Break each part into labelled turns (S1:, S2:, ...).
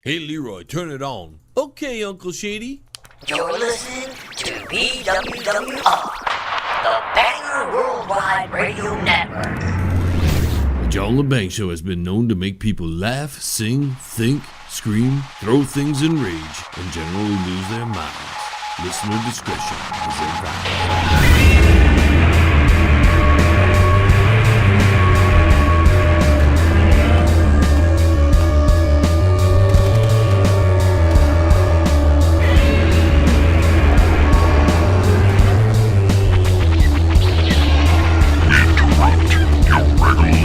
S1: Hey, Leroy, turn it on. Okay, Uncle Shady.
S2: You're listening to BWWR, the Banger Worldwide Radio Network.
S1: The John Lebang Show has been known to make people laugh, sing, think, scream, throw things in rage, and generally lose their minds. Listener discretion is advised.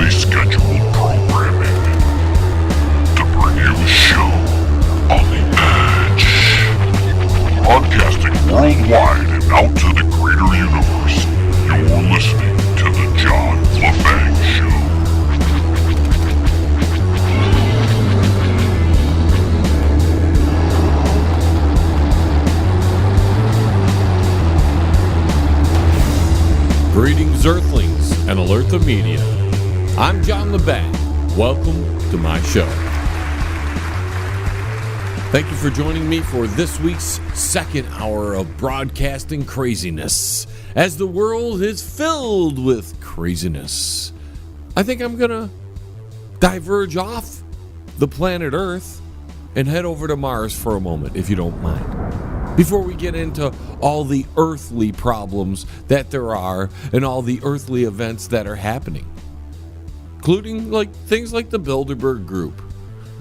S3: Scheduled programming to bring you a show on the edge. Broadcasting worldwide and out to the greater universe, you're listening to the John Lebang Show.
S1: Greetings, Earthlings, and alert the media. I'm John Lebang. Welcome to my show. Thank you for joining me for this week's second hour of broadcasting craziness, as the world is filled with craziness. I think I'm going to diverge off the planet Earth and head over to Mars for a moment, if you don't mind, before we get into all the earthly problems that there are and all the earthly events that are happening, including things like the Bilderberg group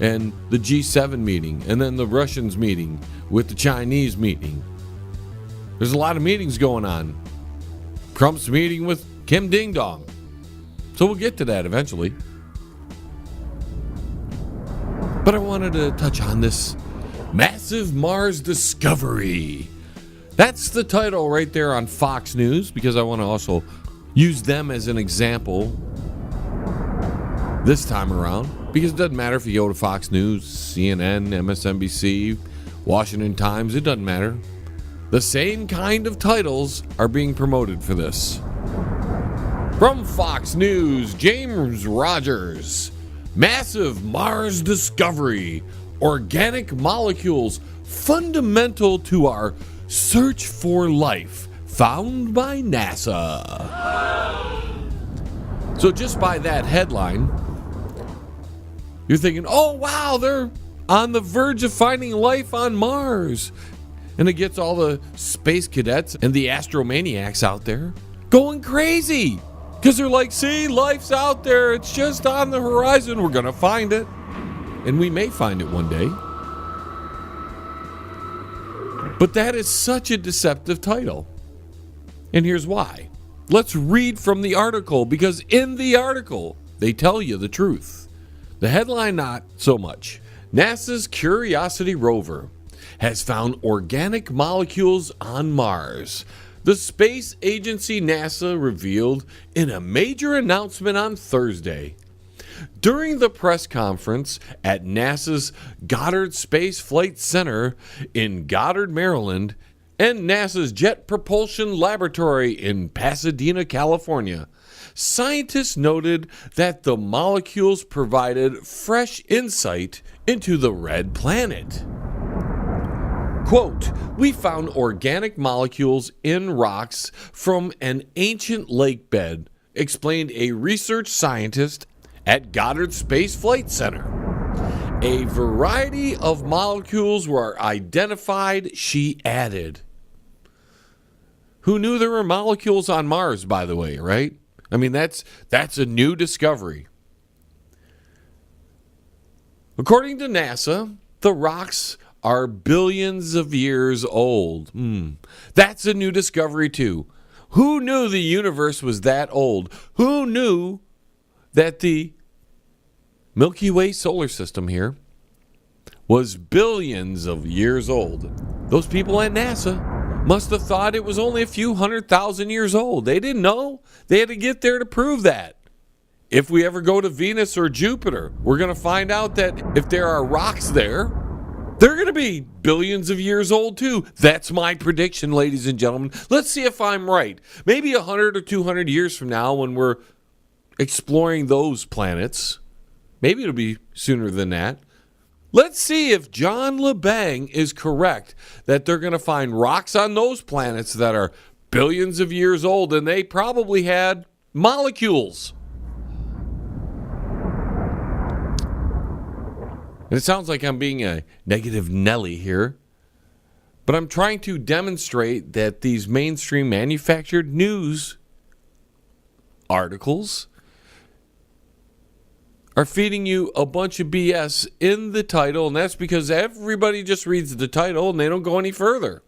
S1: and the G7 meeting and then the Russians meeting with the Chinese meeting. There's a lot of meetings going on. Trump's meeting with Kim Ding Dong. So we'll get to that eventually. But I wanted to touch on this massive Mars discovery. That's the title right there on Fox News, because I want to also use them as an example this time around, because it doesn't matter if you go to Fox News, CNN, MSNBC, Washington Times, it doesn't matter. The same kind of titles are being promoted for this. From Fox News, James Rogers, massive Mars discovery, organic molecules fundamental to our search for life, found by NASA. So just by that headline, you're thinking, oh wow, they're on the verge of finding life on Mars. And it gets all the space cadets and the astromaniacs out there going crazy. Because they're like, see, life's out there. It's just on the horizon. We're going to find it. And we may find it one day. But that is such a deceptive title. And here's why. Let's read from the article, because in the article, they tell you the truth. The headline, not so much. NASA's Curiosity rover has found organic molecules on Mars. The space agency NASA revealed in a major announcement on Thursday. During the press conference at NASA's Goddard Space Flight Center in Goddard, Maryland, and NASA's Jet Propulsion Laboratory in Pasadena, California, scientists noted that the molecules provided fresh insight into the red planet. Quote, we found organic molecules in rocks from an ancient lake bed, explained a research scientist at Goddard Space Flight Center. A variety of molecules were identified, she added. Who knew there were molecules on Mars, by the way, right? I mean, that's a new discovery. According to NASA, the rocks are billions of years old. That's a new discovery, too. Who knew the universe was that old? Who knew that the Milky Way solar system here was billions of years old? Those people at NASA must have thought it was only a few 100,000 years old. They didn't know. They had to get there to prove that. If we ever go to Venus or Jupiter, we're going to find out that if there are rocks there, they're going to be billions of years old too. That's my prediction, ladies and gentlemen. Let's see if I'm right. Maybe 100 or 200 years from now, when we're exploring those planets, maybe it'll be sooner than that. Let's see if John Lebang is correct that they're going to find rocks on those planets that are billions of years old, and they probably had molecules. And it sounds like I'm being a negative Nelly here, but I'm trying to demonstrate that these mainstream manufactured news articles are feeding you a bunch of BS in the title, and that's because everybody just reads the title and they don't go any further.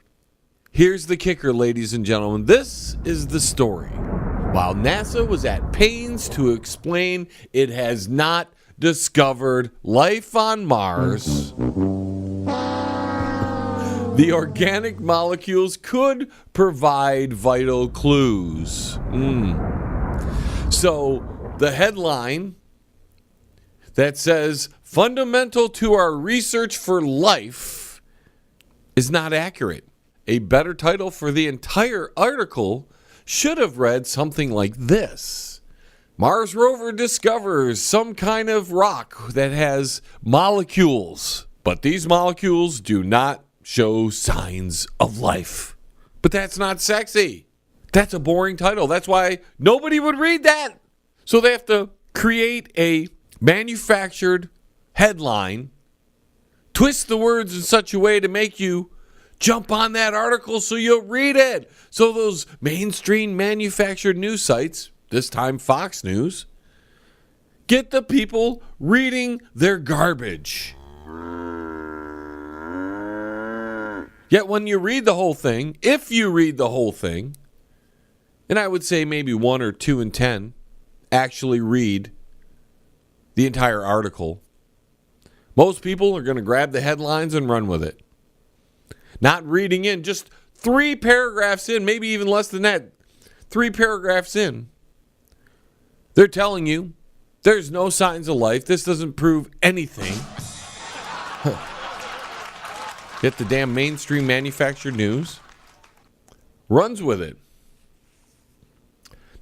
S1: Here's the kicker, ladies and gentlemen. This is the story. While NASA was at pains to explain it has not discovered life on Mars, the organic molecules could provide vital clues. So the headline that says fundamental to our research for life is not accurate. A better title for the entire article should have read something like this: Mars rover discovers some kind of rock that has molecules, but these molecules do not show signs of life. But that's not sexy. That's a boring title. That's why nobody would read that. So they have to create a manufactured headline, twist the words in such a way to make you jump on that article so you'll read it. So those mainstream manufactured news sites, this time Fox News, get the people reading their garbage. Yet when you read the whole thing, if you read the whole thing, and I would say maybe 1 or 2 in 10 actually read the entire article, most people are going to grab the headlines and run with it. Not reading in, just 3 paragraphs in, maybe even less than that, 3 paragraphs in, they're telling you there's no signs of life. This doesn't prove anything. Yet the damn mainstream manufactured news runs with it.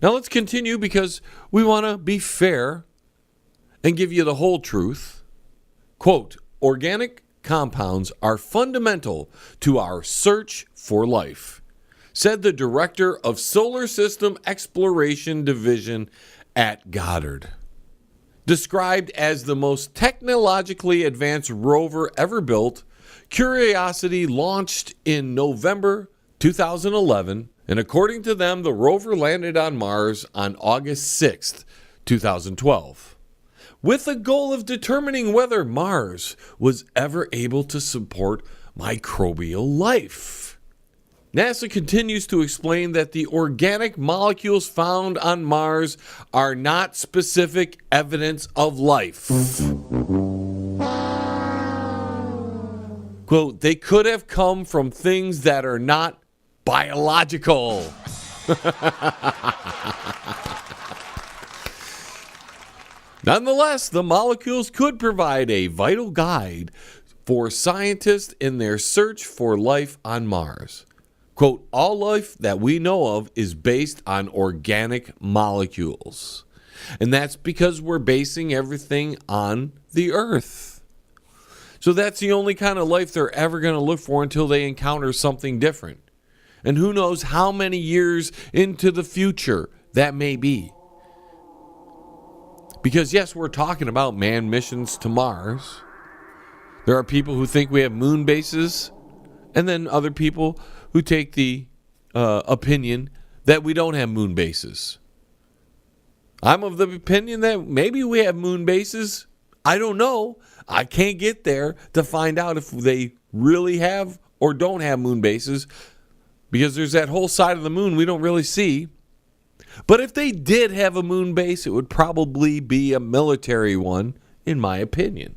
S1: Now let's continue because we want to be fair and give you the whole truth. Quote, organic compounds are fundamental to our search for life, said the director of Solar System Exploration Division at Goddard. Described as the most technologically advanced rover ever built, Curiosity launched in November 2011, and according to them, the rover landed on Mars on August 6th, 2012. With the goal of determining whether Mars was ever able to support microbial life. NASA continues to explain that the organic molecules found on Mars are not specific evidence of life. Quote, they could have come from things that are not biological. Nonetheless, the molecules could provide a vital guide for scientists in their search for life on Mars. Quote, all life that we know of is based on organic molecules. And that's because we're basing everything on the Earth. So that's the only kind of life they're ever going to look for until they encounter something different. And who knows how many years into the future that may be. Because, yes, we're talking about manned missions to Mars. There are people who think we have moon bases, and then other people who take the opinion that we don't have moon bases. I'm of the opinion that maybe we have moon bases. I don't know. I can't get there to find out if they really have or don't have moon bases, because there's that whole side of the moon we don't really see. But if they did have a moon base, it would probably be a military one, in my opinion.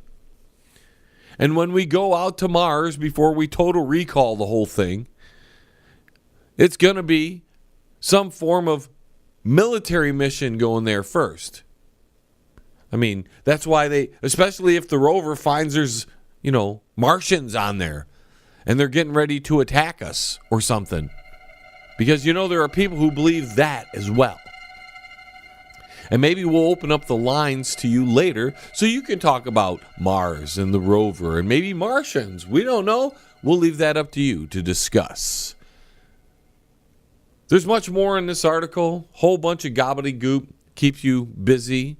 S1: And when we go out to Mars, before we total recall the whole thing, it's going to be some form of military mission going there first. I mean, that's why they, especially if the rover finds there's, Martians on there and they're getting ready to attack us or something. Because, there are people who believe that as well. And maybe we'll open up the lines to you later so you can talk about Mars and the rover and maybe Martians. We don't know. We'll leave that up to you to discuss. There's much more in this article. Whole bunch of gobbledygook. Keeps you busy.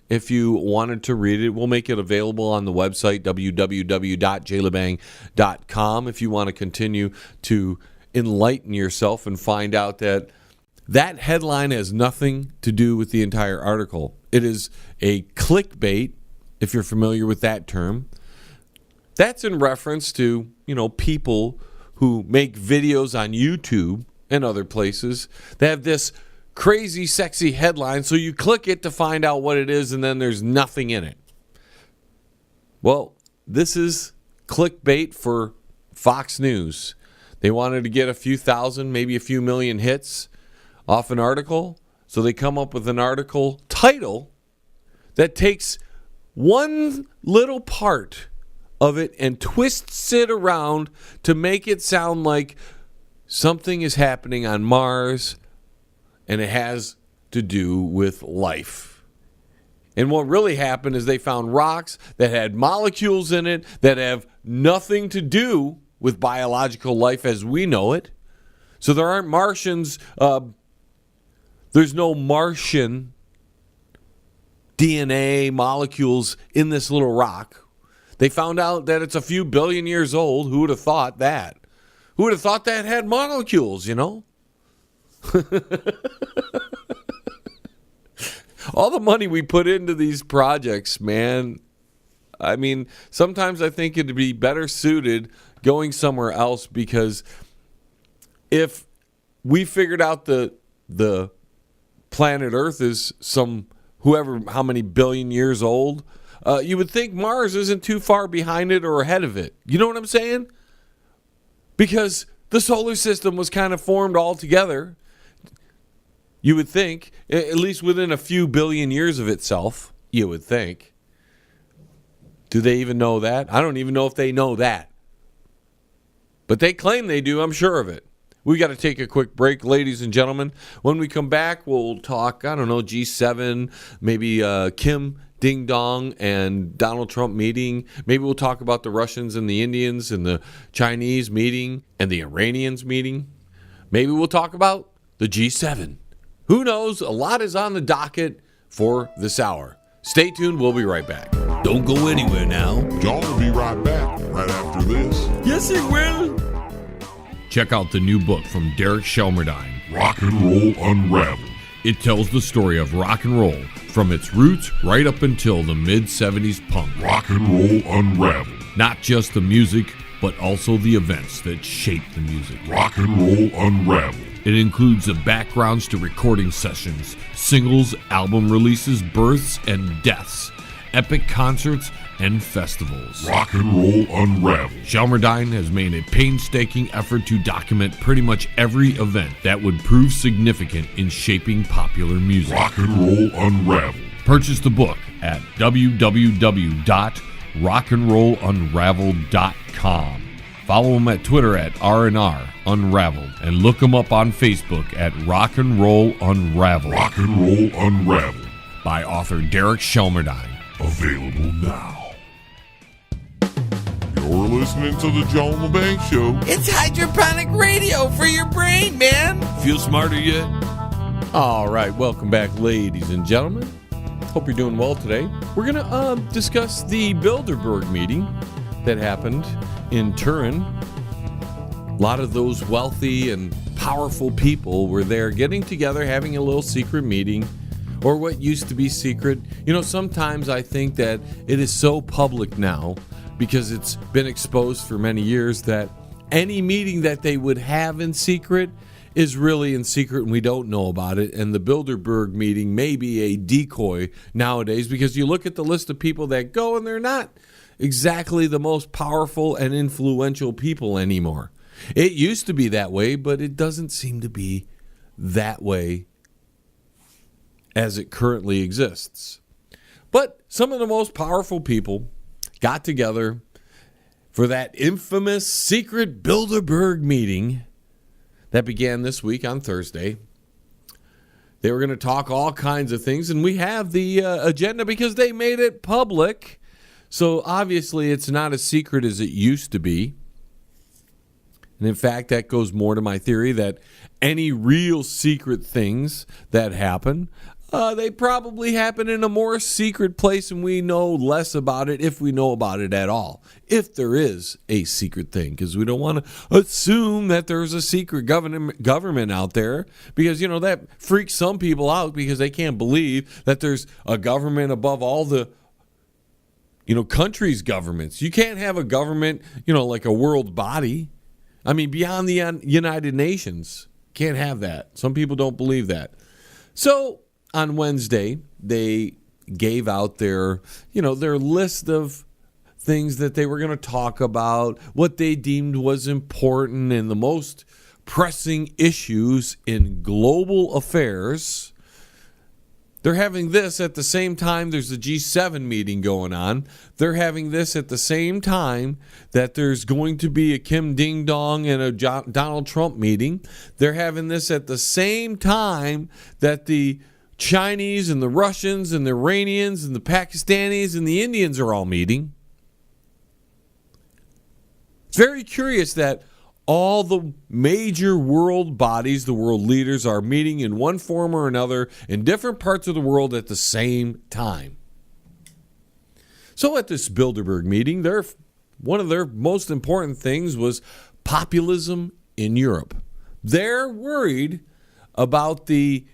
S1: If you wanted to read it, we'll make it available on the website, www.jlebang.com, if you want to continue to enlighten yourself and find out that that headline has nothing to do with the entire article. It is a clickbait, if you're familiar with that term. That's in reference to, people who make videos on YouTube and other places that have this crazy, sexy headline, so you click it to find out what it is, and then there's nothing in it. Well, this is clickbait for Fox News. They wanted to get a few thousand, maybe a few million hits off an article, so they come up with an article title that takes one little part of it and twists it around to make it sound like something is happening on Mars and it has to do with life. And what really happened is they found rocks that had molecules in it that have nothing to do with biological life as we know it. So there aren't Martians. There's no Martian DNA molecules in this little rock. They found out that it's a few billion years old. Who would have thought that? Who would have thought that had molecules, All the money we put into these projects, man. I mean, sometimes I think it'd be better suited going somewhere else, because if we figured out the planet Earth is how many billion years old, you would think Mars isn't too far behind it or ahead of it. You know what I'm saying? Because the solar system was kind of formed all together. You would think, at least within a few billion years of itself, you would think. Do they even know that? I don't even know if they know that. But they claim they do, I'm sure of it. We got to take a quick break, ladies and gentlemen. When we come back, we'll talk, G7, maybe Kim Ding Dong and Donald Trump meeting. Maybe we'll talk about the Russians and the Indians and the Chinese meeting and the Iranians meeting. Maybe we'll talk about the G7. Who knows? A lot is on the docket for this hour. Stay tuned. We'll be right back. Don't go anywhere now.
S3: John will be right back right after this.
S1: Yes, it will. Check out the new book from Derek Shelmerdine,
S3: Rock and Roll Unraveled.
S1: It tells the story of rock and roll from its roots right up until the mid-'70s punk.
S3: Rock and Roll Unraveled.
S1: Not just the music, but also the events that shaped the music.
S3: Rock and Roll Unraveled.
S1: It includes the backgrounds to recording sessions, singles, album releases, births and deaths, epic concerts, and festivals.
S3: Rock and Roll Unraveled.
S1: Shelmerdine has made a painstaking effort to document pretty much every event that would prove significant in shaping popular music.
S3: Rock and Roll Unraveled.
S1: Purchase the book at www.rockandrollunraveled.com. Follow him at Twitter at R&R Unraveled, and look him up on Facebook at Rock and Roll Unraveled.
S3: Rock and Roll Unraveled.
S1: By author Derek Shelmerdine.
S3: Available now. You're listening to the John Lebang Show.
S1: It's hydroponic radio for your brain, man. Feel smarter yet? All right, welcome back, ladies and gentlemen. Hope you're doing well today. We're going to discuss the Bilderberg meeting that happened in Turin. A lot of those wealthy and powerful people were there getting together, having a little secret meeting, or what used to be secret. Sometimes I think that it is so public now, because it's been exposed for many years, that any meeting that they would have in secret is really in secret and we don't know about it. And the Bilderberg meeting may be a decoy nowadays, because you look at the list of people that go and they're not exactly the most powerful and influential people anymore. It used to be that way, but it doesn't seem to be that way as it currently exists. But some of the most powerful people got together for that infamous secret Bilderberg meeting that began this week on Thursday They were going to talk all kinds of things, and we have the agenda because they made it public. So obviously it's not as secret as it used to be. And in fact, that goes more to my theory that any real secret things that happen, they probably happen in a more secret place, and we know less about it if we know about it at all. If there is a secret thing, because we don't want to assume that there's a secret government out there, because, that freaks some people out because they can't believe that there's a government above all the, countries' governments. You can't have a government, like a world body. I mean, beyond the United Nations. Can't have that. Some people don't believe that. So on Wednesday, they gave out their list of things that they were going to talk about, what they deemed was important and the most pressing issues in global affairs. They're having this at the same time there's a G7 meeting going on. They're having this at the same time that there's going to be a Kim Ding Dong and a Donald Trump meeting. They're having this at the same time that the Chinese and the Russians and the Iranians and the Pakistanis and the Indians are all meeting. It's very curious that all the major world bodies, the world leaders, are meeting in one form or another in different parts of the world at the same time. So at this Bilderberg meeting, one of their most important things was populism in Europe. They're worried about the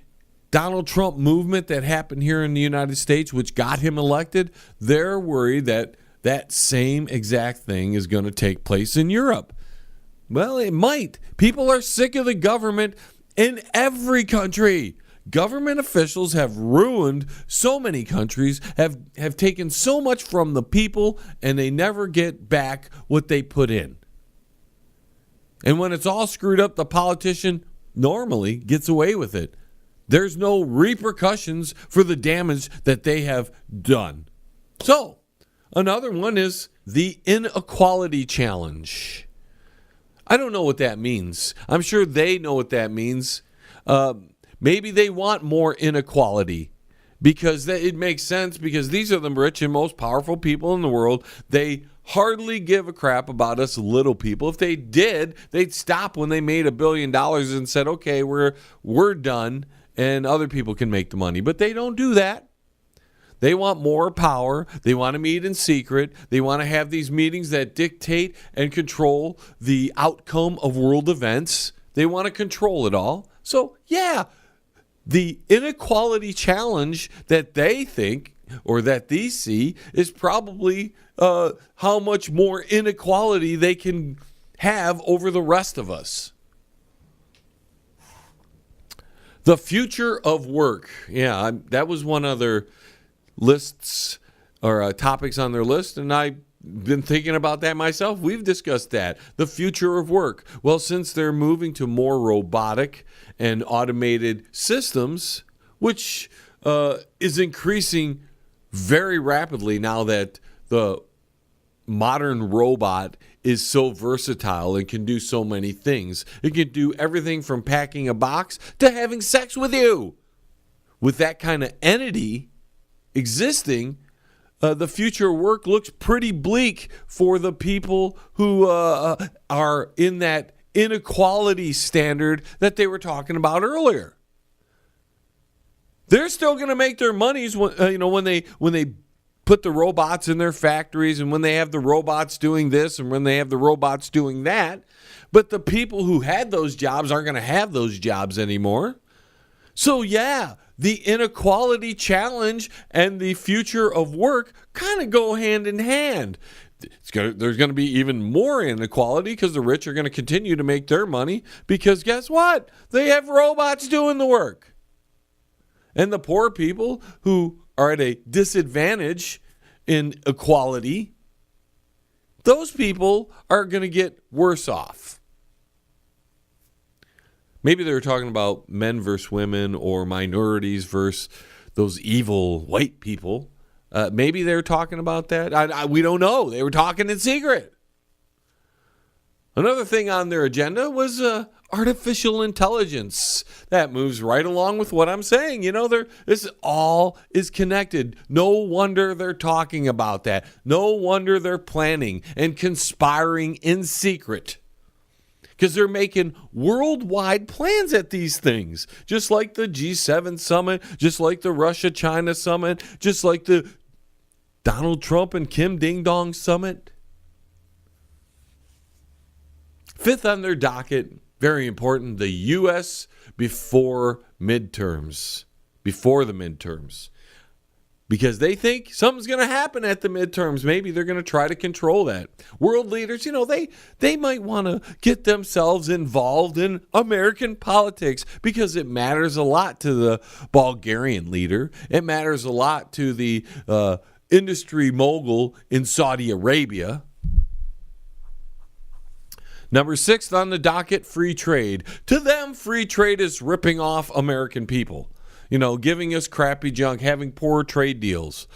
S1: Donald Trump movement that happened here in the United States, which got him elected. They're worried that that same exact thing is going to take place in Europe. Well, it might. People are sick of the government in every country. Government officials have ruined so many countries, have taken so much from the people, and they never get back what they put in. And when it's all screwed up, the politician normally gets away with it. There's no repercussions for the damage that they have done. So, another one is the inequality challenge. I don't know what that means. I'm sure they know what that means. Maybe they want more inequality because it makes sense, because these are the rich and most powerful people in the world. They hardly give a crap about us little people. If they did, they'd stop when they made $1 billion and said, okay, we're done and other people can make the money. But they don't do that. They want more power. They want to meet in secret. They want to have these meetings that dictate and control the outcome of world events. They want to control it all. So, yeah, the inequality challenge that they think or that they see is probably how much more inequality they can have over the rest of us. The future of work. Yeah, that was one other lists or topics on their list, and I've been thinking about that myself. We've discussed that. The future of work. Well, since they're moving to more robotic and automated systems, which is increasing very rapidly now that the modern robot is so versatile and can do so many things. It can do everything from packing a box to having sex with you. With that kind of entity existing, the future of work looks pretty bleak for the people who are in that inequality standard that they were talking about earlier. They're still going to make their monies when they put the robots in their factories and when they have the robots doing this and when they have the robots doing that. But the people who had those jobs aren't going to have those jobs anymore. So yeah, the inequality challenge and the future of work kind of go hand in hand. There's going to be even more inequality because the rich are going to continue to make their money because guess what? They have robots doing the work. And the poor people who are at a disadvantage in equality, those people are going to get worse off. Maybe they were talking about men versus women or minorities versus those evil white people. Maybe they were talking about that. We don't know. They were talking in secret. Another thing on their agenda was artificial intelligence. That moves right along with what I'm saying. This all is connected. No wonder they're talking about that. No wonder they're planning and conspiring in secret. Because they're making worldwide plans at these things. Just like the G7 summit, just like the Russia-China summit, just like the Donald Trump and Kim Ding Dong summit. Fifth on their docket, very important, the U.S. before the midterms. Because they think something's going to happen at the midterms. Maybe they're going to try to control that. World leaders, they might want to get themselves involved in American politics because it matters a lot to the Bulgarian leader. It matters a lot to the industry mogul in Saudi Arabia. Number 6 on the docket, free trade. To them, free trade is ripping off American people. Giving us crappy junk, having poor trade deals.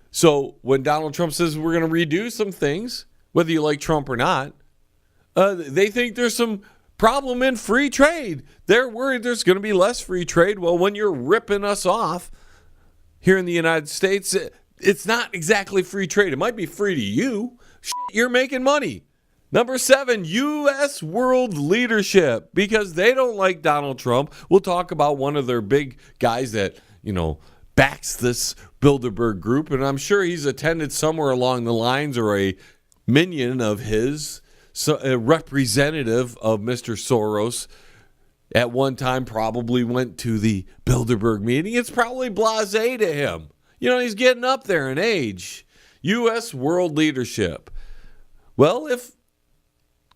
S1: So when Donald Trump says we're going to redo some things, whether you like Trump or not, they think there's some problem in free trade. They're worried there's going to be less free trade. Well, when you're ripping us off here in the United States, it's not exactly free trade. It might be free to you. You're making money. Number 7, U.S. world leadership, because they don't like Donald Trump. We'll talk about one of their big guys that, backs this Bilderberg group, and I'm sure he's attended somewhere along the lines or a minion of his, a representative of Mr. Soros at one time probably went to the Bilderberg meeting. It's probably blasé to him. He's getting up there in age. U.S. world leadership. Well, if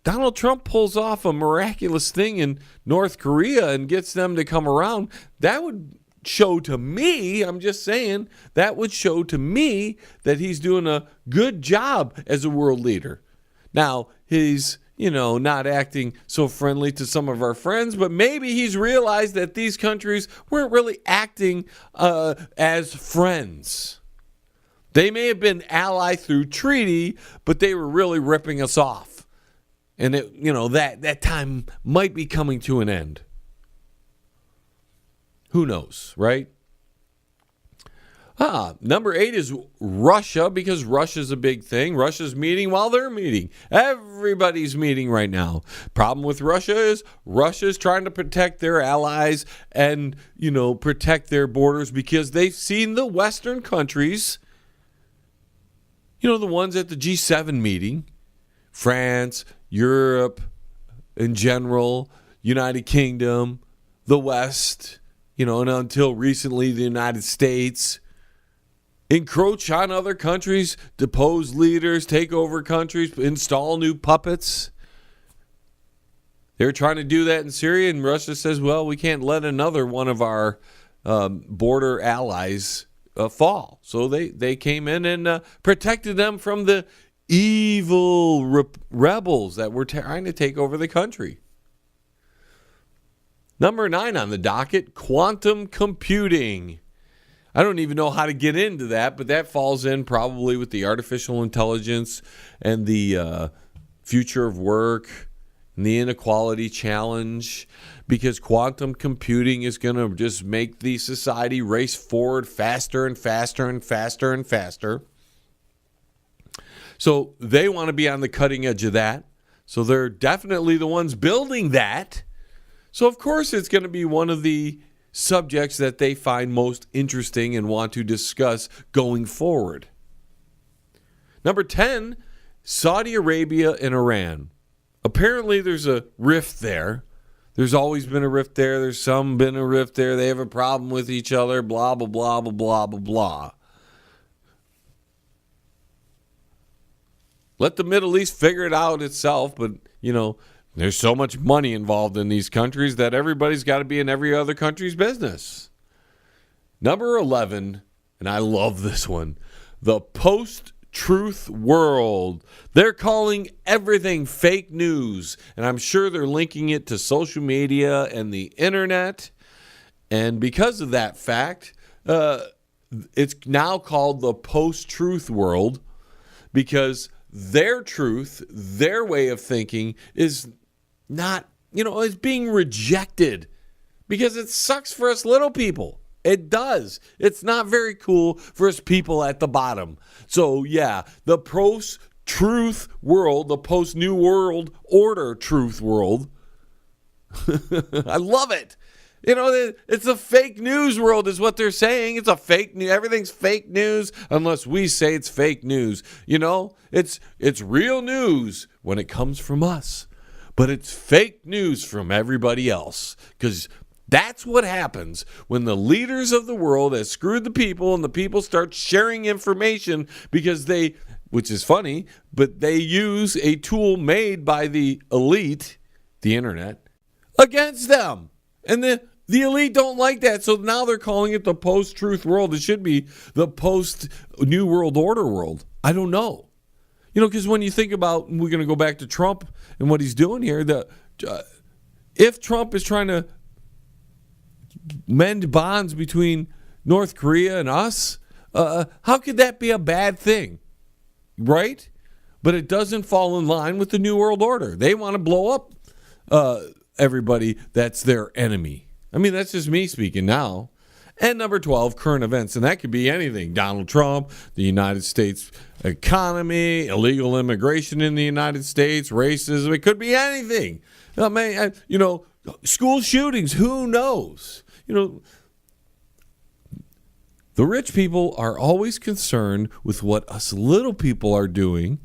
S1: Donald Trump pulls off a miraculous thing in North Korea and gets them to come around, that would show to me, I'm just saying, that would show to me that he's doing a good job as a world leader. Now, he's, not acting so friendly to some of our friends, but maybe he's realized that these countries weren't really acting as friends. They may have been allied through treaty, but they were really ripping us off. And that time might be coming to an end. Who knows, right? Number 8 is Russia, because Russia's a big thing. Russia's meeting while they're meeting. Everybody's meeting right now. Problem with Russia is Russia's trying to protect their allies and, protect their borders because they've seen the Western countries, the ones at the G7 meeting, France, Europe in general, United Kingdom, the West, and until recently the United States, encroach on other countries, depose leaders, take over countries, install new puppets. They're trying to do that in Syria, and Russia says, well, we can't let another one of our border allies fall. So they came in and protected them from the evil rebels that were trying to take over the country. Number 9 on the docket, quantum computing. I don't even know how to get into that, but that falls in probably with the artificial intelligence and the future of work and the inequality challenge, because quantum computing is going to just make the society race forward faster and faster and faster and faster. So they want to be on the cutting edge of that. So they're definitely the ones building that. So of course it's going to be one of the subjects that they find most interesting and want to discuss going forward. Number 10, Saudi Arabia and Iran. Apparently there's a rift there. There's always been a rift there. There's been a rift there. They have a problem with each other, blah, blah, blah, blah, blah, blah, blah. Let the Middle East figure it out itself, but, there's so much money involved in these countries that everybody's got to be in every other country's business. Number 11, and I love this one, the post-truth world. They're calling everything fake news, and I'm sure they're linking it to social media and the internet. And because of that fact, it's now called the post-truth world, because their truth, their way of thinking is not, is being rejected because it sucks for us little people. It does. It's not very cool for us people at the bottom. So, yeah, the post-truth world, the post-New World Order truth world, I love it. It's a fake news world is what they're saying. It's a fake news. Everything's fake news unless we say it's fake news. It's real news when it comes from us, but it's fake news from everybody else because that's what happens when the leaders of the world have screwed the people and the people start sharing information because which is funny, but they use a tool made by the elite, the internet, against them. And the elite don't like that, so now they're calling it the post-truth world. It should be the post-New World Order world. I don't know. Because when you think about, we're going to go back to Trump and what he's doing here, if Trump is trying to mend bonds between North Korea and us, how could that be a bad thing? Right? But it doesn't fall in line with the New World Order. They want to blow up everybody that's their enemy. I mean, that's just me speaking now. And number 12, current events. And that could be anything. Donald Trump, the United States economy, illegal immigration in the United States, racism. It could be anything. School shootings. Who knows? The rich people are always concerned with what us little people are doing.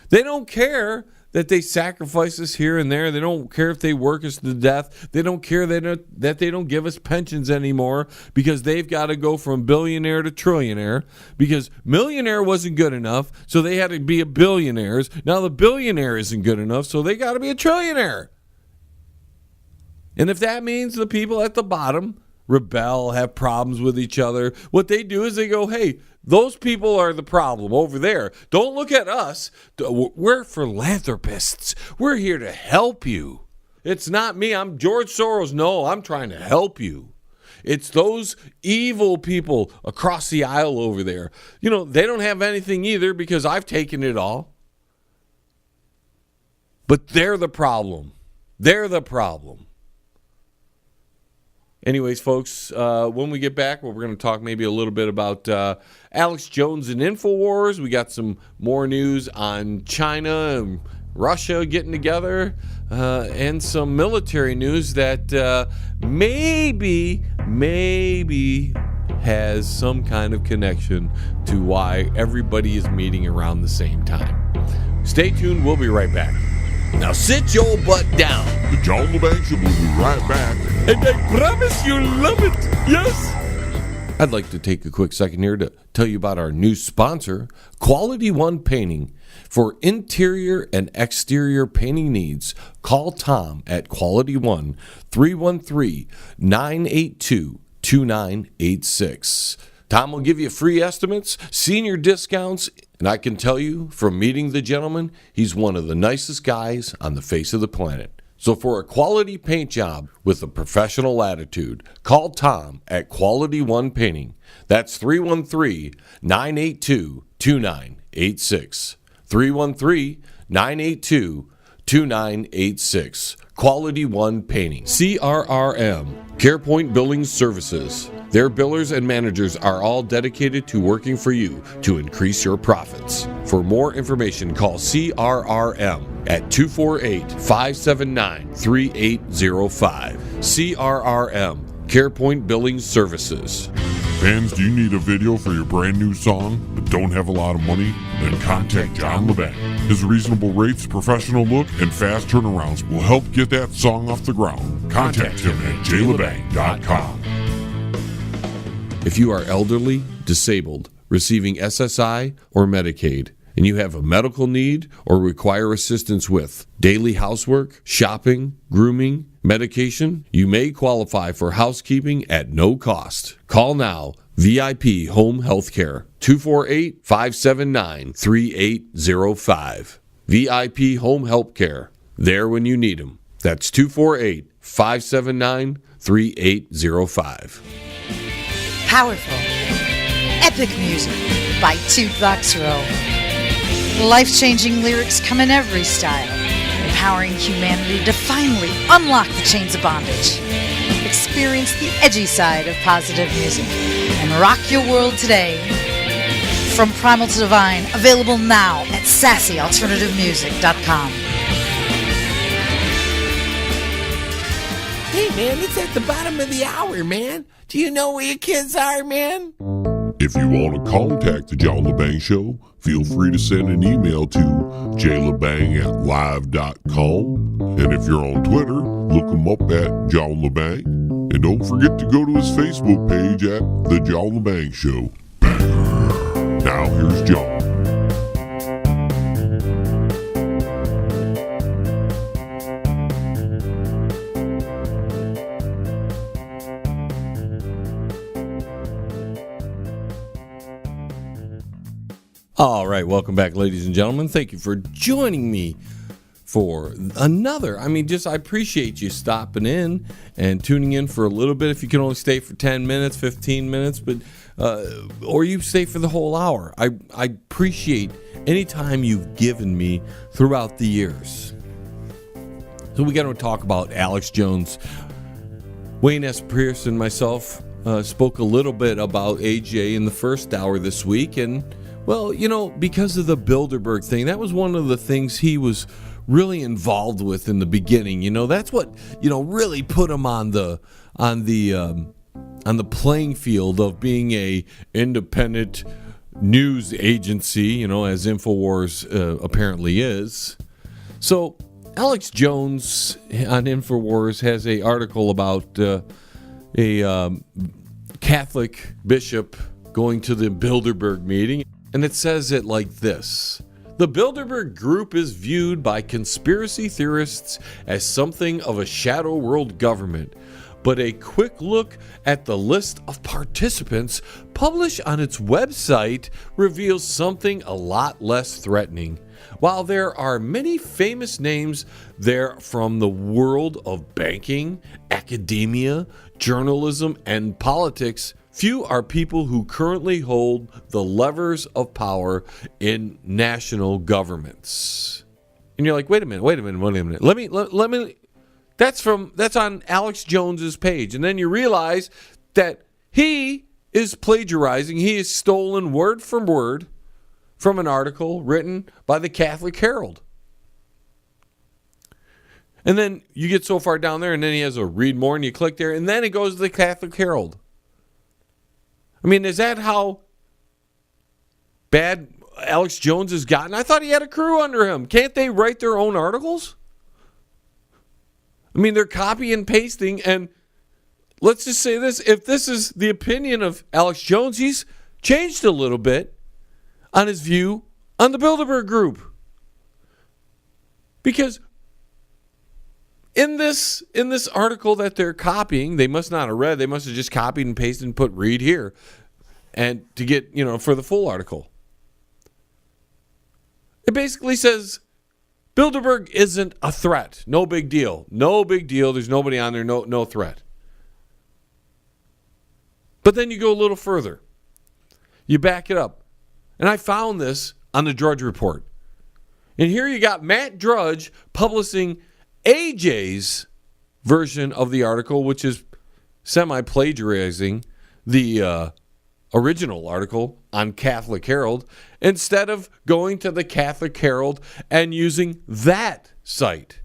S1: They don't care that they sacrifice us here and there. They don't care if they work us to death. They don't care that they don't give us pensions anymore because they've got to go from billionaire to trillionaire because millionaire wasn't good enough, so they had to be a billionaires. Now the billionaire isn't good enough, so they got to be a trillionaire. And if that means the people at the bottom rebel, have problems with each other, what they do is they go, hey, those people are the problem over there. Don't look at us. We're philanthropists. We're here to help you. It's not me. I'm George Soros. No, I'm trying to help you. It's those evil people across the aisle over there. They don't have anything either because I've taken it all. But they're the problem. They're the problem. Anyways, folks, when we get back, we're going to talk maybe a little bit about Alex Jones and InfoWars. We got some more news on China and Russia getting together, and some military news that maybe has some kind of connection to why everybody is meeting around the same time. Stay tuned. We'll be right back. Now sit your butt down.
S3: The John Lebang Show will be right back.
S1: And I promise you'll love it. Yes. I'd like to take a quick second here to tell you about our new sponsor, Quality One Painting. For interior and exterior painting needs, call Tom at Quality One, 313-982-2986. Tom will give you free estimates, senior discounts, and I can tell you from meeting the gentleman, he's one of the nicest guys on the face of the planet. So for a quality paint job with a professional attitude, call Tom at Quality One Painting. That's 313-982-2986. 313-982-2986. Quality One Painting. CRRM, CarePoint Billing Services. Their billers and managers are all dedicated to working for you to increase your profits. For more information, call CRRM at 248-579-3805. CRRM, CarePoint Billing Services.
S3: Fans, do you need a video for your brand new song but don't have a lot of money? Then contact John Lebang. His reasonable rates, professional look, and fast turnarounds will help get that song off the ground. Contact him at jlebang.com.
S1: If you are elderly, disabled, receiving SSI or Medicaid, and you have a medical need or require assistance with daily housework, shopping, grooming, medication, you may qualify for housekeeping at no cost. Call now. VIP Home Healthcare, 248-579-3805. VIP Home Healthcare, there when you need them. That's 248-579-3805.
S4: Powerful, epic music by Two Bucks Roll. Life-changing lyrics come in every style, empowering humanity to finally unlock the chains of bondage. Experience the edgy side of positive music and rock your world today. From Primal to Divine, available now at sassyalternativemusic.com.
S5: Hey man, it's at the bottom of the hour, man. Do you know where your kids are, man?
S3: If you want to contact the John Lebang Show, feel free to send an email to jlebang@live.com. And if you're on Twitter, look him up at John Lebang. And don't forget to go to his Facebook page at The John Lebang Show. Now here's John.
S1: All right, welcome back, ladies and gentlemen. Thank you for joining me for another. I appreciate you stopping in and tuning in for a little bit. If you can only stay for 10 minutes, 15 minutes, but or you stay for the whole hour. I appreciate any time you've given me throughout the years. So we got to talk about Alex Jones. Wayne S. Pierce and myself spoke a little bit about AJ in the first hour this week, and well, because of the Bilderberg thing, that was one of the things he was really involved with in the beginning. That's what really put him on the playing field of being a independent news agency, as InfoWars apparently is. So Alex Jones on InfoWars has an article about a Catholic bishop going to the Bilderberg meeting. And it says it like this: the Bilderberg Group is viewed by conspiracy theorists as something of a shadow world government, but a quick look at the list of participants published on its website reveals something a lot less threatening. While there are many famous names there from the world of banking, academia, journalism, and politics, few are people who currently hold the levers of power in national governments. And you're like, wait a minute. Let me. That's on Alex Jones's page, and then you realize that he is plagiarizing. He is stolen word from word from an article written by the Catholic Herald. And then you get so far down there, and then he has a read more, and you click there, and then it goes to the Catholic Herald. Is that how bad Alex Jones has gotten? I thought he had a crew under him. Can't they write their own articles? They're copy and pasting, and let's just say this. If this is the opinion of Alex Jones, he's changed a little bit on his view on the Bilderberg Group. Because in this article that they're copying, they must not have read. They must have just copied and pasted and put read here, and to get for the full article. It basically says Bilderberg isn't a threat. No big deal. No big deal. There's nobody on there. No threat. But then you go a little further. You back it up, and I found this on the Drudge Report. And here you got Matt Drudge publishing AJ's version of the article, which is semi-plagiarizing the original article on Catholic Herald, instead of going to the Catholic Herald and using that site.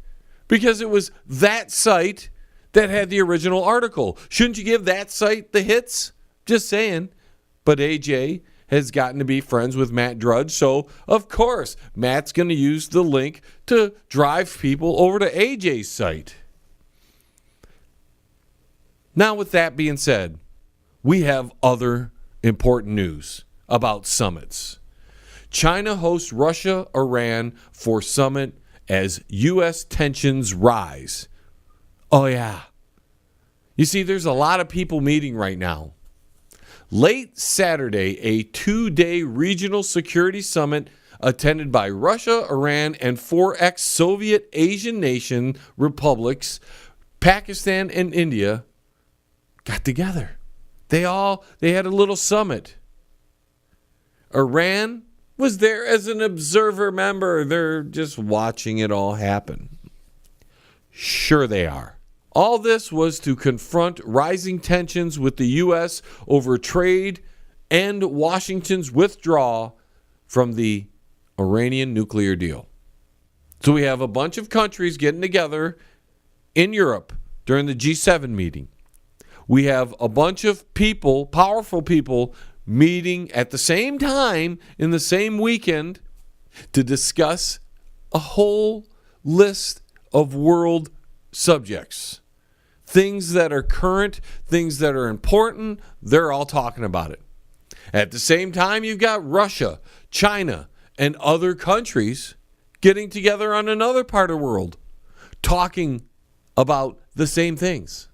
S1: Because it was that site that had the original article. Shouldn't you give that site the hits? Just saying. But AJ has gotten to be friends with Matt Drudge, so of course Matt's going to use the link to drive people over to AJ's site. Now, with that being said, we have other important news about summits. China hosts Russia-Iran for summit as U.S. tensions rise. Oh, yeah. You see, there's a lot of people meeting right now. Late Saturday, a 2-day regional security summit attended by Russia, Iran, and 4 ex-Soviet Asian nation republics, Pakistan and India, got together. They had a little summit. Iran was there as an observer member. They're just watching it all happen. Sure they are. All this was to confront rising tensions with the U.S. over trade and Washington's withdrawal from the Iranian nuclear deal. So we have a bunch of countries getting together in Europe during the G7 meeting. We have a bunch of people, powerful people, meeting at the same time in the same weekend to discuss a whole list of world subjects. Things that are current, things that are important, they're all talking about it. At the same time, you've got Russia, China, and other countries getting together on another part of the world, talking about the same things.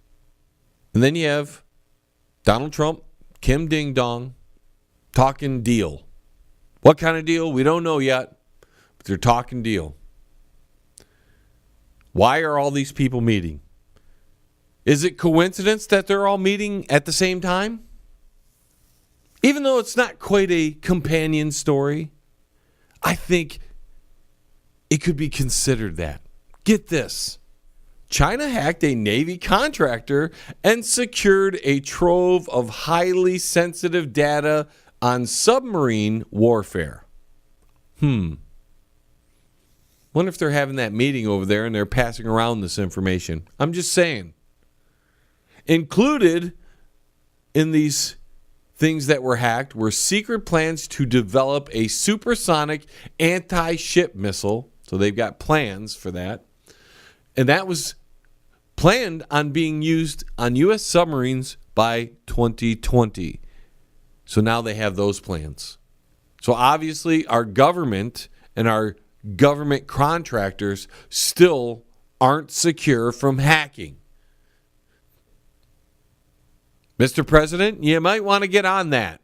S1: And then you have Donald Trump, Kim Ding Dong, talking deal. What kind of deal? We don't know yet, but they're talking deal. Why are all these people meeting? Is it coincidence that they're all meeting at the same time? Even though it's not quite a companion story, I think it could be considered that. Get this. China hacked a Navy contractor and secured a trove of highly sensitive data on submarine warfare. Wonder if they're having that meeting over there and they're passing around this information. I'm just saying. Included in these things that were hacked were secret plans to develop a supersonic anti-ship missile. So they've got plans for that. And that was planned on being used on U.S. submarines by 2020. So now they have those plans. So obviously our government and our government contractors still aren't secure from hacking. Mr. President, you might want to get on that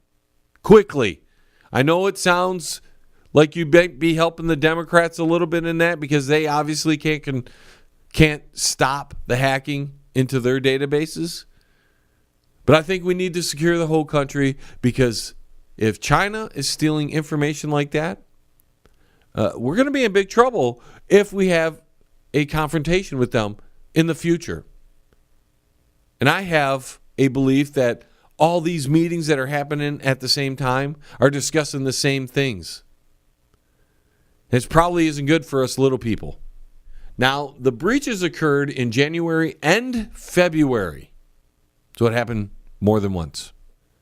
S1: quickly. I know it sounds like you might be helping the Democrats a little bit in that because they obviously can't stop the hacking into their databases. But I think we need to secure the whole country because if China is stealing information like that, we're going to be in big trouble if we have a confrontation with them in the future. And I have a belief that all these meetings that are happening at the same time are discussing the same things. It probably isn't good for us little people. Now, the breaches occurred in January and February. So it happened more than once.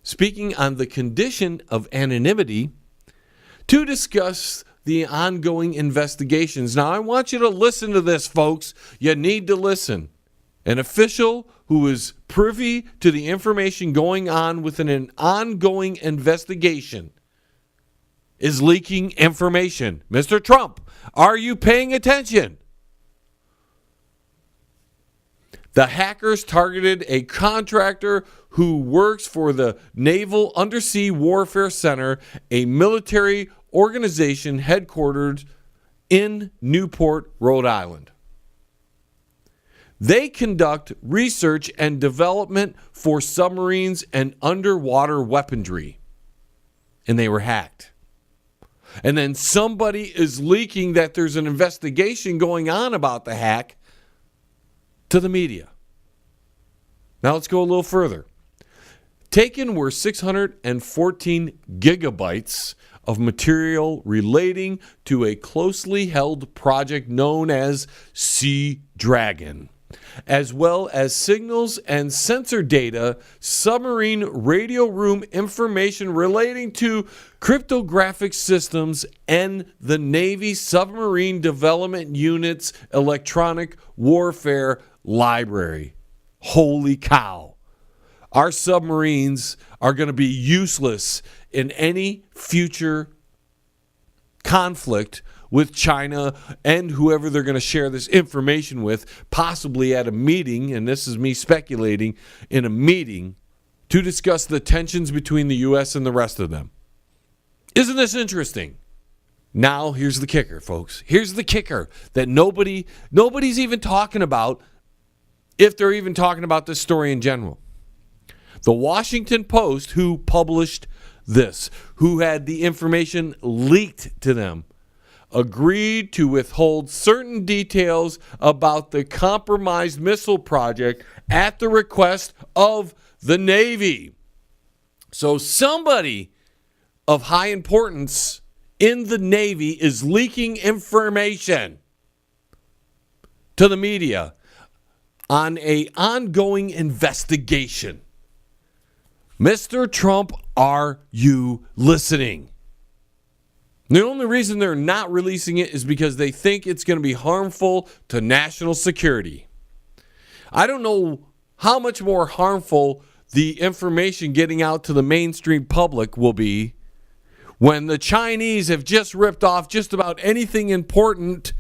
S1: Speaking on the condition of anonymity to discuss the ongoing investigations. Now, I want you to listen to this, folks. You need to listen. An official who is privy to the information going on within an ongoing investigation is leaking information. Mr. Trump, are you paying attention? The hackers targeted a contractor who works for the Naval Undersea Warfare Center, a military organization headquartered in Newport, Rhode Island. They conduct research and development for submarines and underwater weaponry. And they were hacked. And then somebody is leaking that there's an investigation going on about the hack to the media. Now let's go a little further. Taken were 614 gigabytes of material relating to a closely held project known as Sea Dragon, as well as signals and sensor data, submarine radio room information relating to cryptographic systems, and the Navy Submarine Development Unit's electronic warfare library. Holy cow. Our submarines are going to be useless in any future conflict with China and whoever they're going to share this information with, possibly at a meeting, and this is me speculating, in a meeting to discuss the tensions between the U.S. and the rest of them. Isn't this interesting? Now, here's the kicker, folks. Here's the kicker that nobody's even talking about, if they're even talking about this story in general. The Washington Post, who published this, who had the information leaked to them, agreed to withhold certain details about the compromised missile project at the request of the Navy. So somebody of high importance in the Navy is leaking information to the media on an ongoing investigation. Mr. Trump, are you listening? The only reason they're not releasing it is because they think it's going to be harmful to national security. I don't know how much more harmful the information getting out to the mainstream public will be when the Chinese have just ripped off just about anything important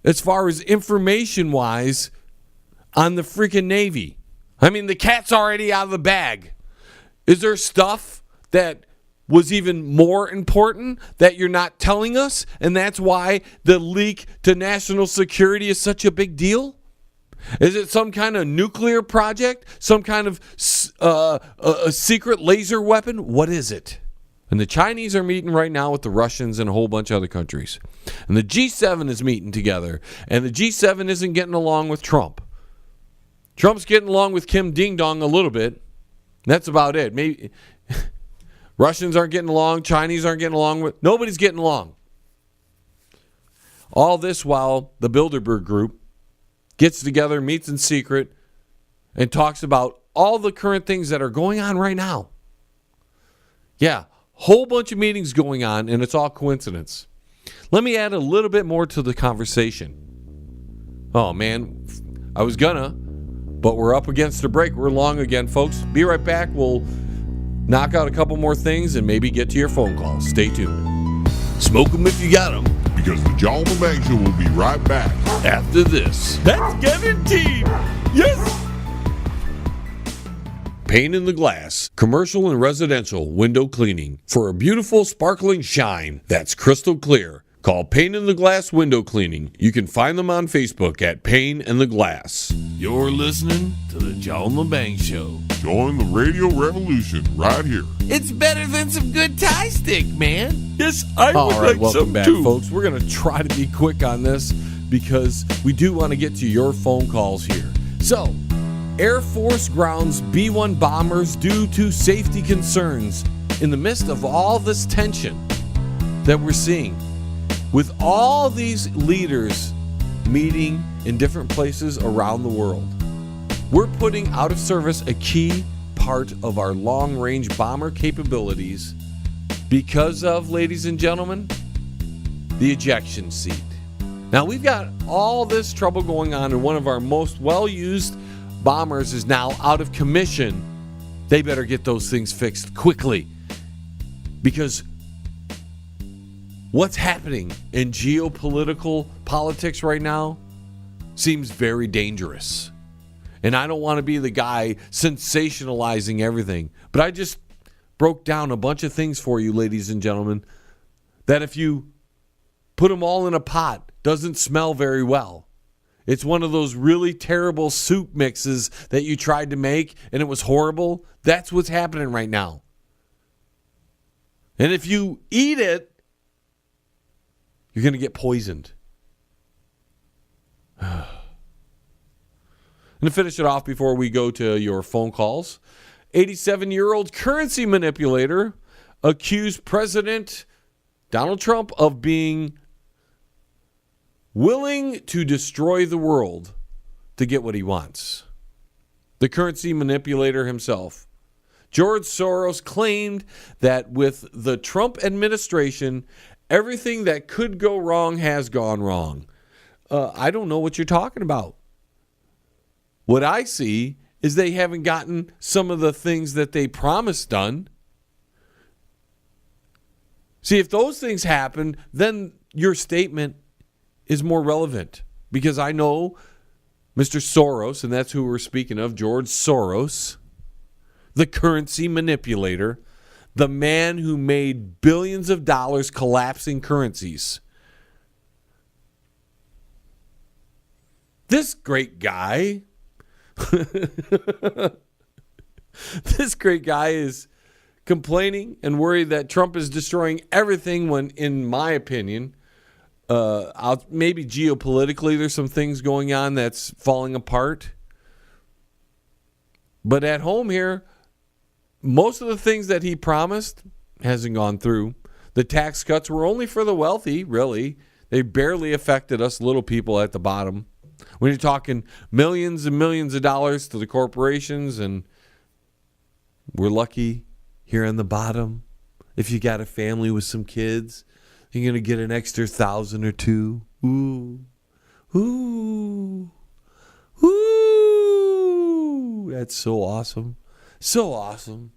S1: as far as information-wise on the freaking Navy. I mean, the cat's already out of the bag. Is there stuff that was even more important that you're not telling us, and that's why the leak to national security is such a big deal? Is it some kind of nuclear project? Some kind of a secret laser weapon? What is it? And the Chinese are meeting right now with the Russians and a whole bunch of other countries. And the G7 is meeting together, and the G7 isn't getting along with Trump. Trump's getting along with Kim Ding Dong a little bit. That's about it. Maybe Russians aren't getting along. Chinese aren't getting along. Nobody's getting along. All this while the Bilderberg group gets together, meets in secret, and talks about all the current things that are going on right now. Yeah, whole bunch of meetings going on, and it's all coincidence. Let me add a little bit more to the conversation. Oh, man, I was gonna, but we're up against the break. We're long again, folks. Be right back. We'll knock out a couple more things and maybe get to your phone calls. Stay tuned. Smoke them if you got them.
S3: Because the John Lebang Show will be right back
S1: After this. That's guaranteed. Yes. Pane in the Glass, commercial and residential window cleaning for a beautiful sparkling shine that's crystal clear. Call Pane in the Glass Window Cleaning. You can find them on Facebook at Pane in the Glass. You're listening to the John Lebang Show.
S3: Join the radio revolution right here.
S5: It's better than some good Thai stick, man.
S1: Yes, I would
S5: All right,
S1: like
S5: welcome
S1: some
S5: back,
S1: too.
S5: folks.
S1: We're going to try to be quick on this because we do want to get to your phone calls here. So, Air Force grounds B-1 bombers due to safety concerns in the midst of all this tension that we're seeing. With all these leaders meeting in different places around the world, we're putting out of service a key part of our long-range bomber capabilities because of, ladies and gentlemen, the ejection seat. Now, we've got all this trouble going on, and one of our most well-used bombers is now out of commission. They better get those things fixed quickly because what's happening in geopolitical politics right now seems very dangerous. And I don't want to be the guy sensationalizing everything, but I just broke down a bunch of things for you, ladies and gentlemen, that if you put them all in a pot, doesn't smell very well. It's one of those really terrible soup mixes that you tried to make and it was horrible. That's what's happening right now. And if you eat it, you're going to get poisoned. And to finish it off before we go to your phone calls, 87-year-old currency manipulator accused President Donald Trump of being willing to destroy the world to get what he wants. The currency manipulator himself, George Soros, claimed that with the Trump administration, everything that could go wrong has gone wrong. I don't know what you're talking about. What I see is they haven't gotten some of the things that they promised done. See, if those things happen, then your statement is more relevant. Because I know Mr. Soros, and that's who we're speaking of, George Soros, the currency manipulator, the man who made billions of dollars collapsing currencies. This great guy, is complaining and worried that Trump is destroying everything when, in my opinion, maybe geopolitically there's some things going on that's falling apart. But at home here, most of the things that he promised hasn't gone through. The tax cuts were only for the wealthy, really. They barely affected us little people at the bottom. When you're talking millions and millions of dollars to the corporations, and we're lucky here on the bottom. If you got a family with some kids, you're going to get an extra 1,000 or 2. Ooh. Ooh. Ooh. That's so awesome. So awesome.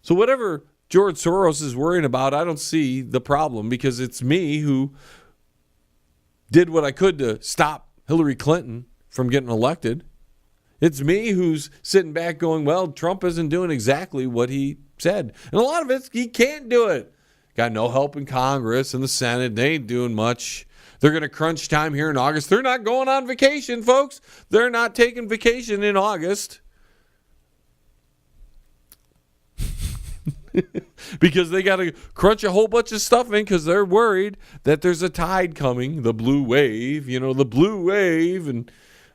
S1: So whatever George Soros is worrying about, I don't see the problem, because it's me who did what I could to stop Hillary Clinton from getting elected. It's me who's sitting back going, well, Trump isn't doing exactly what he said. And a lot of it, he can't do it. Got no help in Congress and the Senate. They ain't doing much. They're going to crunch time here in August. They're not going on vacation, folks. They're not taking vacation in August. Because they got to crunch a whole bunch of stuff in, because they're worried that there's a tide coming, the blue wave, the blue wave. And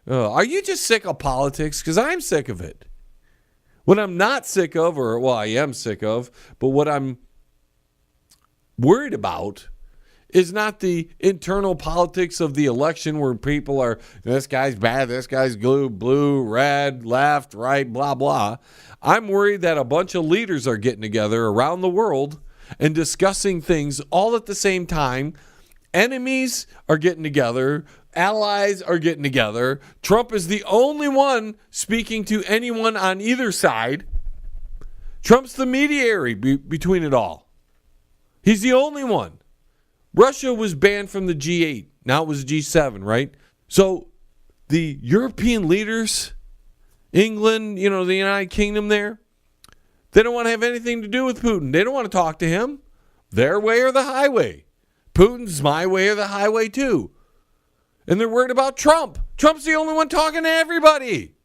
S1: are you just sick of politics? Because I'm sick of it. What I'm not sick of, I am sick of, but what I'm worried about is not the internal politics of the election where people are, this guy's bad, this guy's blue, red, left, right, blah, blah. I'm worried that a bunch of leaders are getting together around the world and discussing things all at the same time. Enemies are getting together. Allies are getting together. Trump is the only one speaking to anyone on either side. Trump's the mediator between it all. He's the only one. Russia was banned from the G8. Now it was G7, right? So the European leaders, England, the United Kingdom there, they don't want to have anything to do with Putin. They don't want to talk to him. Their way or the highway. Putin's my way or the highway too. And they're worried about Trump. Trump's the only one talking to everybody.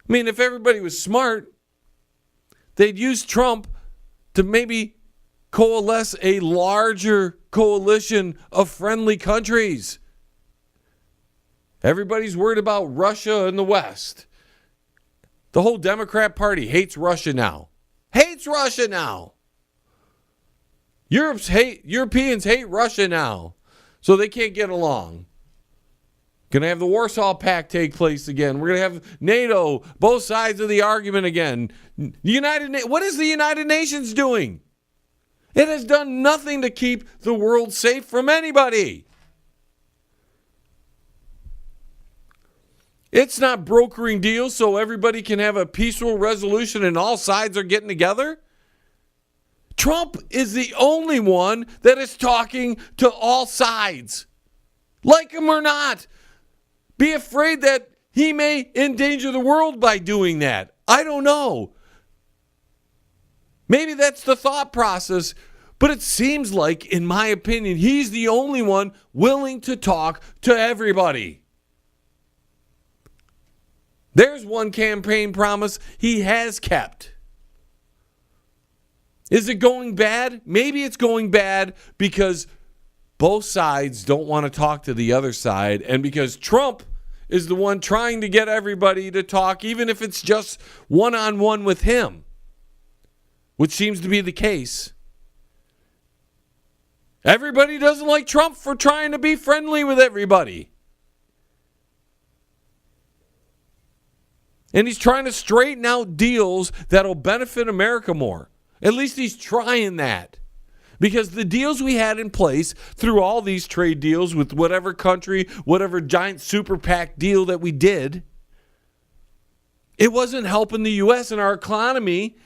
S1: I mean, if everybody was smart, they'd use Trump to maybe coalesce a larger coalition of friendly countries. Everybody's worried about Russia and the West. The whole Democrat Party hates Russia now. Hates Russia now. Europeans hate Russia now. So they can't get along. Going to have the Warsaw Pact take place again. We're going to have NATO, both sides of the argument again. What is the United Nations doing? It has done nothing to keep the world safe from anybody. It's not brokering deals so everybody can have a peaceful resolution and all sides are getting together. Trump is the only one that is talking to all sides. Like him or not. Be afraid that he may endanger the world by doing that. I don't know. Maybe that's the thought process, but it seems like, in my opinion, he's the only one willing to talk to everybody. There's one campaign promise he has kept. Is it going bad? Maybe it's going bad because both sides don't want to talk to the other side, and because Trump is the one trying to get everybody to talk, even if it's just one-on-one with him, which seems to be the case. Everybody doesn't like Trump for trying to be friendly with everybody. And he's trying to straighten out deals that'll benefit America more. At least he's trying that. Because the deals we had in place through all these trade deals with whatever country, whatever giant super PAC deal that we did, it wasn't helping the U.S. and our economy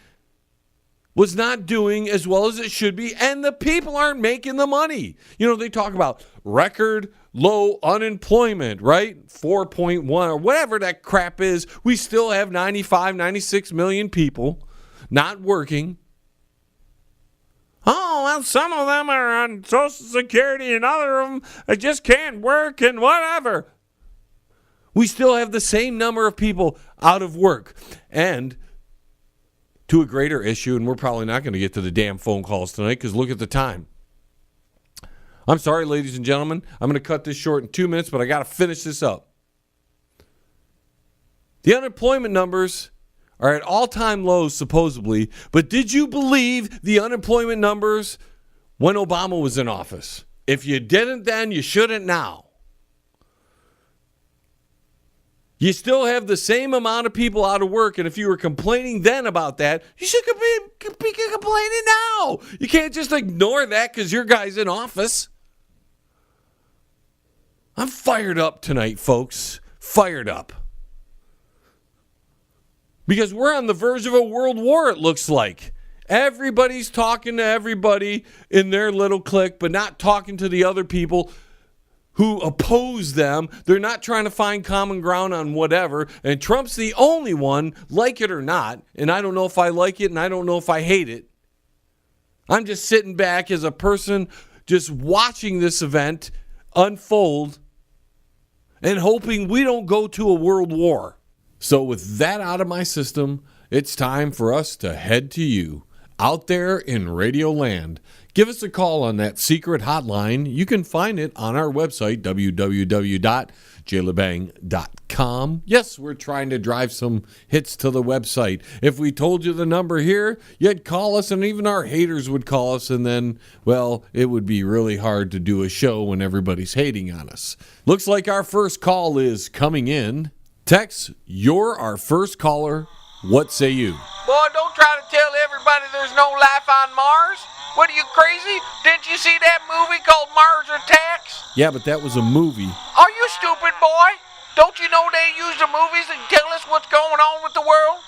S1: was not doing as well as it should be, and the people aren't making the money. They talk about record low unemployment, right? 4.1 or whatever that crap is. We still have 95, 96 million people not working. Oh, well, some of them are on Social Security and other of them just can't work and whatever. We still have the same number of people out of work. And to a greater issue, and we're probably not going to get to the damn phone calls tonight because look at the time. I'm sorry, ladies and gentlemen. I'm going to cut this short in 2 minutes, but I got to finish this up. The unemployment numbers are at all-time lows, supposedly, but did you believe the unemployment numbers when Obama was in office? If you didn't then, you shouldn't now. You still have the same amount of people out of work, and if you were complaining then about that, you should be complaining now. You can't just ignore that because your guy's in office. I'm fired up tonight, folks. Fired up. Because we're on the verge of a world war, it looks like. Everybody's talking to everybody in their little clique, but not talking to the other people who oppose them. They're not trying to find common ground on whatever. And Trump's the only one, like it or not. And I don't know if I like it and I don't know if I hate it. I'm just sitting back as a person just watching this event unfold and hoping we don't go to a world war. So with that out of my system, it's time for us to head to you out there in Radio Land. Give us a call on that secret hotline. You can find it on our website, www.jlebang.com. Yes, we're trying to drive some hits to the website. If we told you the number here, you'd call us, and even our haters would call us, and then, well, it would be really hard to do a show when everybody's hating on us. Looks like our first call is coming in. Tex, you're our first caller. What say you?
S6: Boy, don't try to tell everybody there's no life on Mars. What, are you crazy? Didn't you see that movie called Mars Attacks?
S1: Yeah, but that was a movie.
S6: Are you stupid, boy? Don't you know they use the movies to tell us what's going on with the world?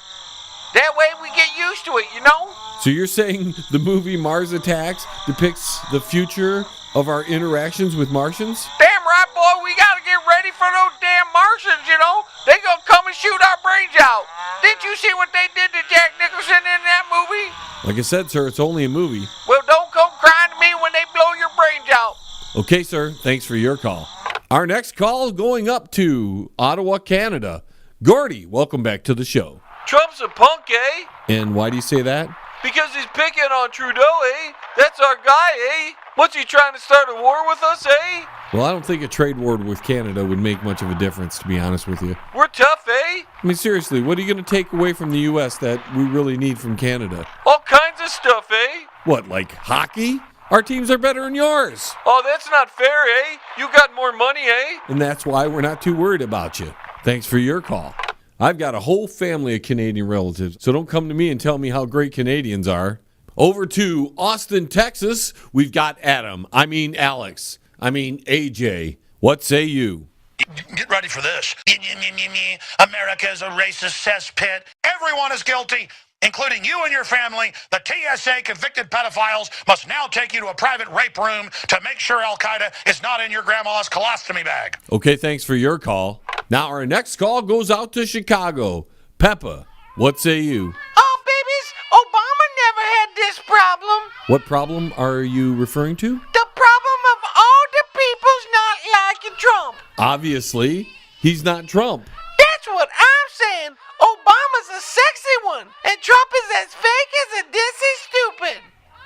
S6: That way we get used to it, you know?
S1: So you're saying the movie Mars Attacks depicts the future of our interactions with Martians?
S6: Damn right, boy. We gotta get ready for those damn Martians, you know? They gonna come and shoot our brains out. Didn't you see what they did to Jack Nicholson in that movie?
S1: Like I said, sir, it's only a movie.
S6: Well, don't come crying to me when they blow your brains out.
S1: Okay, sir. Thanks for your call. Our next call is going up to Ottawa, Canada. Gordy, welcome back to the show.
S6: Trump's a punk, eh?
S1: And why do you say that?
S6: Because he's picking on Trudeau, eh? That's our guy, eh? What's he trying to start a war with us, eh?
S1: Well, I don't think a trade war with Canada would make much of a difference, to be honest with you.
S6: We're tough, eh?
S1: I mean, seriously, what are you going to take away from the U.S. that we really need from Canada?
S6: All kinds of stuff, eh?
S1: What, like hockey? Our teams are better than yours.
S6: Oh, that's not fair, eh? You got more money, eh?
S1: And that's why we're not too worried about you. Thanks for your call. I've got a whole family of Canadian relatives, so don't come to me and tell me how great Canadians are. Over to Austin, Texas, we've got Alex. AJ. What say you?
S7: Get ready for this. America is a racist cesspit. Everyone is guilty, including you and your family. The TSA convicted pedophiles must now take you to a private rape room to make sure Al-Qaeda is not in your grandma's colostomy bag.
S1: Okay, thanks for your call. Now our next call goes out to Chicago. Peppa, what say you?
S6: Oh, babies, Obama never had this problem.
S1: What problem are you referring to?
S6: The problem of all the people's not liking Trump.
S1: Obviously, he's not Trump.
S6: That's what I'm saying. Obama's a sexy one, and Trump is as fake as a dissy stupid.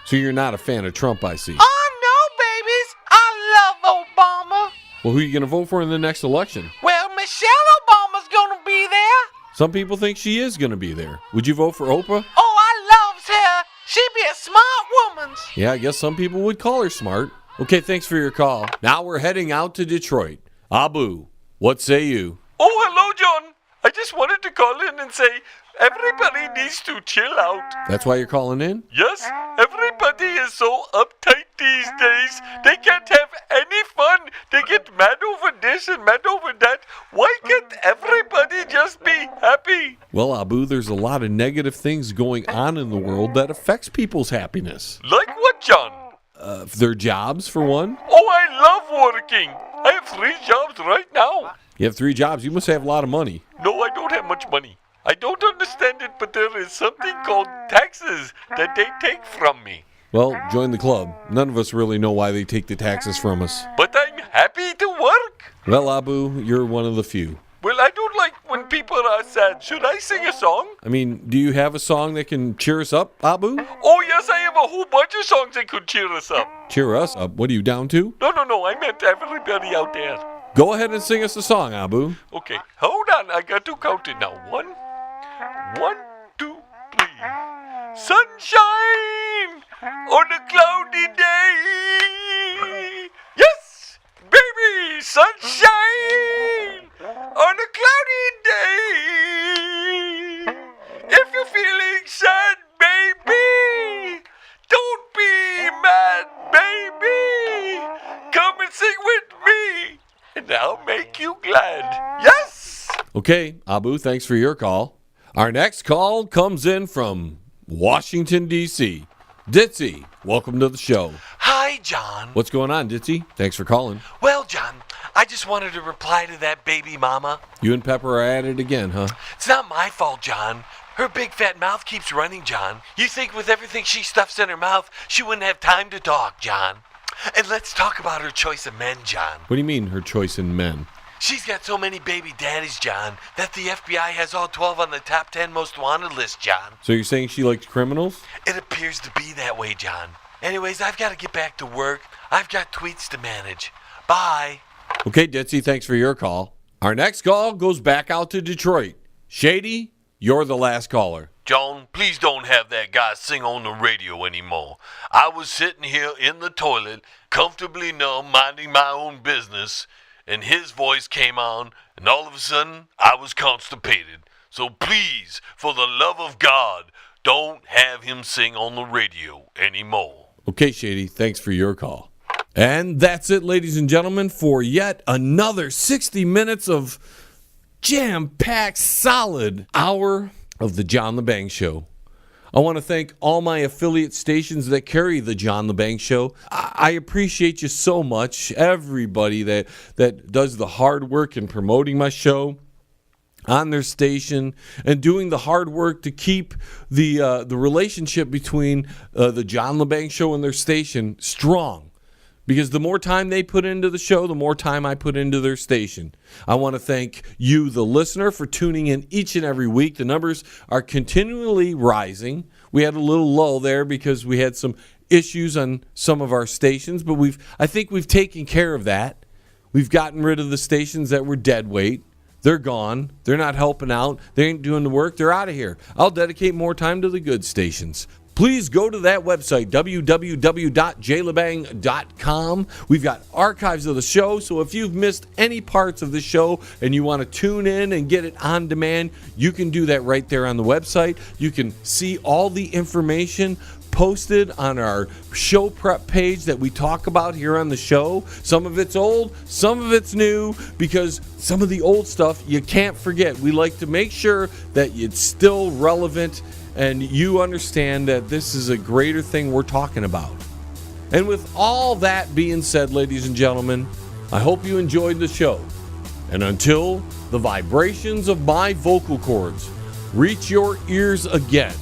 S1: So you're not a fan of Trump, I see.
S6: Oh, no, babies. I love Obama.
S1: Well, who are you going to vote for in the next election?
S6: Well, Michelle Obama's going to be there.
S1: Some people think she is going to be there. Would you vote for Oprah?
S6: Oh, I loves her. She'd be a smart woman.
S1: Yeah, I guess some people would call her smart. Okay, thanks for your call. Now we're heading out to Detroit. Abu, what say you?
S6: Oh, hello, John. I just wanted to call in and say everybody needs to chill out.
S1: That's why you're calling in?
S6: Yes, everybody is so uptight these days. They can't have any fun. They get mad over this and mad over that. Why can't everybody just be happy?
S1: Well, Abu, there's a lot of negative things going on in the world that affects people's happiness.
S6: Like what, John?
S1: Their jobs, for one.
S6: Oh, I love working. I have 3 jobs right now.
S1: You have 3 jobs. You must have a lot of money.
S6: No, I don't have much money. I don't understand it, but there is something called taxes that they take from me.
S1: Well, join the club. None of us really know why they take the taxes from us.
S6: But I'm happy to work.
S1: Well, Abu, you're one of the few.
S6: Well, I don't like when people are sad. Should I sing a song?
S1: I mean, do you have a song that can cheer us up, Abu?
S6: Oh, yes, I have a whole bunch of songs that could cheer us up.
S1: Cheer us up? What are you down to?
S6: No, I meant everybody out there.
S1: Go ahead and sing us a song, Abu.
S6: Okay, hold on. I got to count it now. 1, 2, 3. Sunshine on a cloudy day. Yes, baby, sunshine on a cloudy day. If you're feeling sad, baby, don't be mad, baby. Come and sing with me, and I'll make you glad. Yes.
S1: Okay, Abu, thanks for your call. Our next call comes in from Washington, D.C. Ditzy, welcome to the show.
S6: Hi, John.
S1: What's going on, Ditzy? Thanks for calling.
S6: Well, John, I just wanted to reply to that baby mama.
S1: You and Pepper are at it again, huh?
S6: It's not my fault, John. Her big fat mouth keeps running, John. You think with everything she stuffs in her mouth, she wouldn't have time to talk, John. And let's talk about her choice of men, John.
S1: What do you mean, her choice in men?
S6: She's got so many baby daddies, John, that the FBI has all 12 on the top 10 most wanted list, John.
S1: So you're saying she likes criminals?
S6: It appears to be that way, John. Anyways, I've got to get back to work. I've got tweets to manage. Bye.
S1: Okay, Ditzy, thanks for your call. Our next call goes back out to Detroit. Shady, you're the last caller.
S6: John, please don't have that guy sing on the radio anymore. I was sitting here in the toilet, comfortably numb, minding my own business, and his voice came on, and all of a sudden, I was constipated. So please, for the love of God, don't have him sing on the radio anymore.
S1: Okay, Shady, thanks for your call. And that's it, ladies and gentlemen, for yet another 60 minutes of jam-packed, solid hour of the John Lebang Show. I want to thank all my affiliate stations that carry the John Lebang Show. I appreciate you so much, everybody that does the hard work in promoting my show on their station and doing the hard work to keep the relationship between the John Lebang Show and their station strong. Because the more time they put into the show, the more time I put into their station. I want to thank you, the listener, for tuning in each and every week. The numbers are continually rising. We had a little lull there because we had some issues on some of our stations, but I think we've taken care of that. We've gotten rid of the stations that were dead weight. They're gone. They're not helping out. They ain't doing the work. They're out of here. I'll dedicate more time to the good stations. Please go to that website, www.jlebang.com. We've got archives of the show, so if you've missed any parts of the show and you want to tune in and get it on demand, you can do that right there on the website. You can see all the information posted on our show prep page that we talk about here on the show. Some of it's old, some of it's new, because some of the old stuff you can't forget. We like to make sure that it's still relevant and you understand that this is a greater thing we're talking about. And with all that being said, ladies and gentlemen, I hope you enjoyed the show. And until the vibrations of my vocal cords reach your ears again,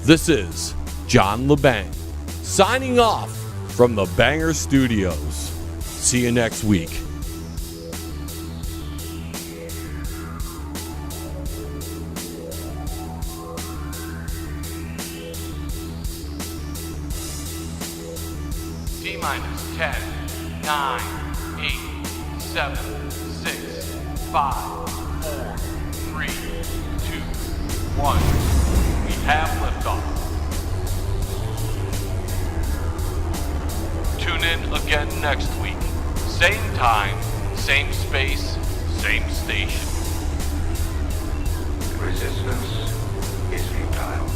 S1: this is John Lebang, signing off from the Banger Studios. See you next week.
S6: T-minus 10, 9, 8, 7, 6, 5, 4, 3, 2, 1. We have liftoff. Tune in again next week. Same time, same space, same station.
S8: Resistance is futile.